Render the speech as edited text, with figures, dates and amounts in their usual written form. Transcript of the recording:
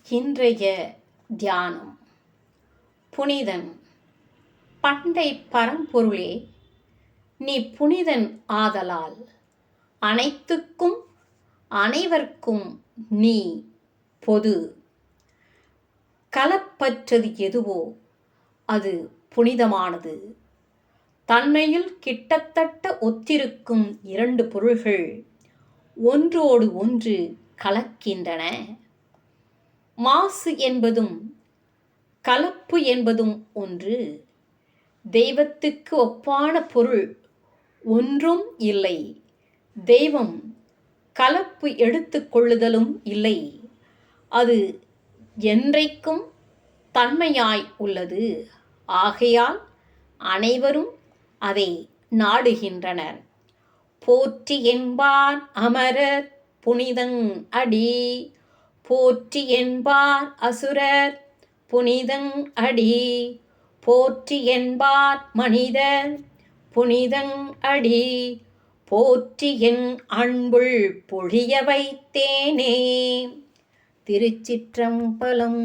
இன்றைய தியானம். புனிதன். பண்டை பரம்பொருளே, நீ புனிதன் ஆதலால் அனைத்துக்கும் அனைவர்க்கும் நீ பொது. கலப்பற்றது எதுவோ அது புனிதமானது. தன்மையில் கிட்டத்தட்ட ஒத்திருக்கும் இரண்டு பொருள்கள் ஒன்றோடு ஒன்று கலக்கின்றன. மாசு என்பதும் கலப்பு என்பதும் ஒன்று. தெய்வத்துக்கு ஒப்பான பொருள் ஒன்றும் இல்லை. தெய்வம் கலப்பு எடுத்துக்கொள்ளுதலும் இல்லை. அது என்றைக்கும் தன்மையாய் உள்ளது. ஆகையால் அனைவரும் அதை நாடுகின்றனர். போற்றி என்பார் அமரர் புனிதன் அடி, போற்றி என்பார் அசுரர் புனிதன் அடி, போற்றி என்பார் மனிதர் புனிதன் அடி, போற்றி என் அன்புள் பொழிய வைத்தேனே. திருச்சிற்றம்பலம்.